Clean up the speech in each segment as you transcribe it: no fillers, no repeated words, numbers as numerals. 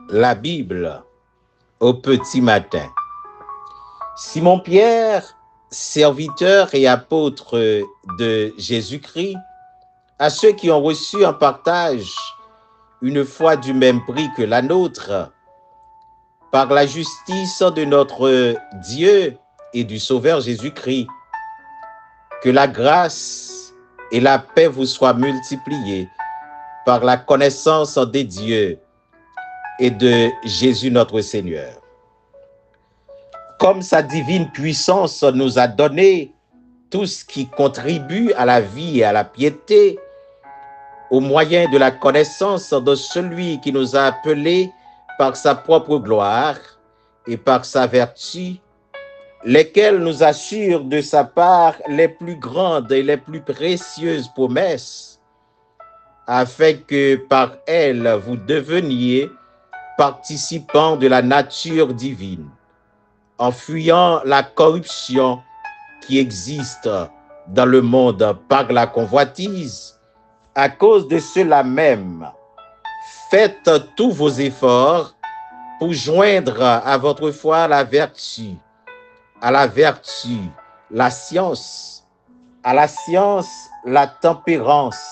La Bible au petit matin. Simon-Pierre, serviteur et apôtre de Jésus-Christ, à ceux qui ont reçu en partage une foi du même prix que la nôtre, par la justice de notre Dieu et du Sauveur Jésus-Christ, que la grâce et la paix vous soient multipliées par la connaissance des dieux et de Jésus notre Seigneur. Comme sa divine puissance nous a donné tout ce qui contribue à la vie et à la piété, au moyen de la connaissance de celui qui nous a appelés par sa propre gloire et par sa vertu, lesquels nous assurent de sa part les plus grandes et les plus précieuses promesses, afin que par elles vous deveniez participants de la nature divine, en fuyant la corruption qui existe dans le monde par la convoitise. À cause de cela même, faites tous vos efforts pour joindre à votre foi la vertu, à la vertu, la science, à la science, la tempérance,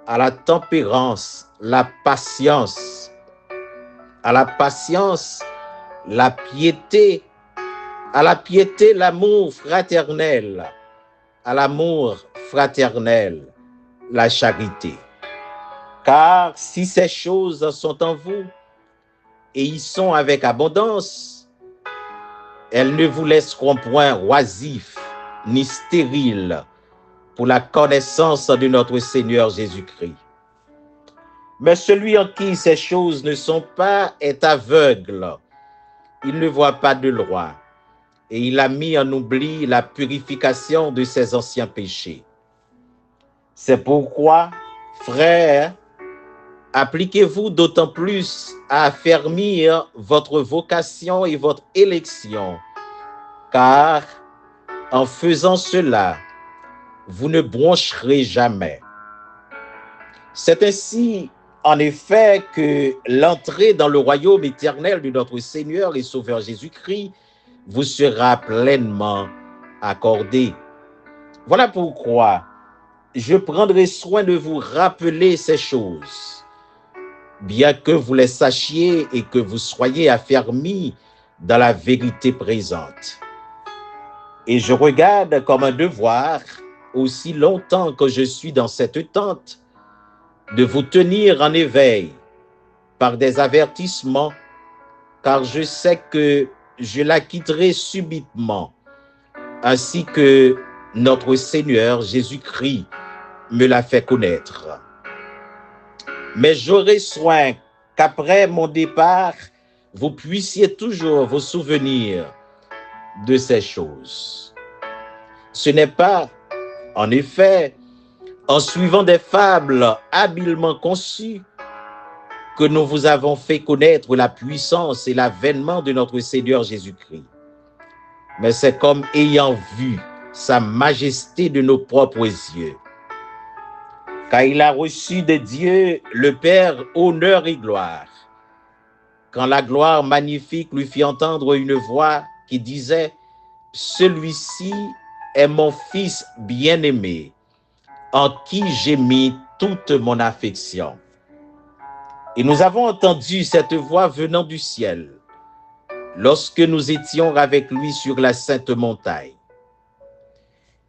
à la tempérance, la patience, à la patience, la piété, à la piété, l'amour fraternel, à l'amour fraternel, la charité. Car si ces choses sont en vous et y sont avec abondance, elles ne vous laisseront point oisifs ni stériles pour la connaissance de notre Seigneur Jésus-Christ. Mais celui en qui ces choses ne sont pas est aveugle. Il ne voit pas de loi, et il a mis en oubli la purification de ses anciens péchés. C'est pourquoi, frères, appliquez-vous d'autant plus à affermir votre vocation et votre élection, car en faisant cela, vous ne broncherez jamais. C'est ainsi, en effet, que l'entrée dans le royaume éternel de notre Seigneur et Sauveur Jésus-Christ vous sera pleinement accordée. Voilà pourquoi je prendrai soin de vous rappeler ces choses, bien que vous les sachiez et que vous soyez affermis dans la vérité présente. Et je regarde comme un devoir, aussi longtemps que je suis dans cette tente, de vous tenir en éveil par des avertissements, car je sais que je la quitterai subitement, ainsi que notre Seigneur Jésus-Christ me l'a fait connaître. Mais j'aurai soin qu'après mon départ, vous puissiez toujours vous souvenir de ces choses. Ce n'est pas, en effet, en suivant des fables habilement conçues que nous vous avons fait connaître la puissance et l'avènement de notre Seigneur Jésus-Christ. Mais c'est comme ayant vu sa majesté de nos propres yeux. Car il a reçu de Dieu le Père honneur et gloire. Quand la gloire magnifique lui fit entendre une voix qui disait « Celui-ci est mon Fils bien-aimé, en qui j'ai mis toute mon affection. » Et nous avons entendu cette voix venant du ciel, lorsque nous étions avec lui sur la sainte montagne.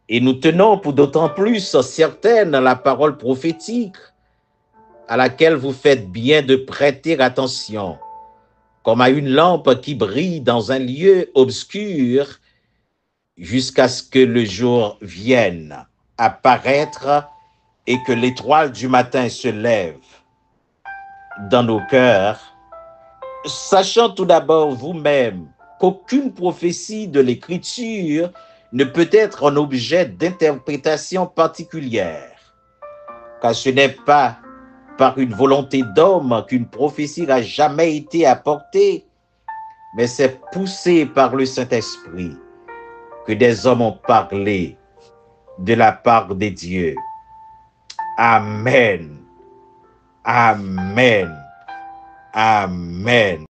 Et nous tenons pour d'autant plus certaine la parole prophétique à laquelle vous faites bien de prêter attention, comme à une lampe qui brille dans un lieu obscur jusqu'à ce que le jour vienne apparaître et que l'étoile du matin se lève dans nos cœurs, sachant tout d'abord vous-même qu'aucune prophétie de l'Écriture ne peut être un objet d'interprétation particulière, car ce n'est pas par une volonté d'homme qu'une prophétie n'a jamais été apportée, mais c'est poussé par le Saint-Esprit que des hommes ont parlé de la part de Dieu. Amen. Amen. Amen.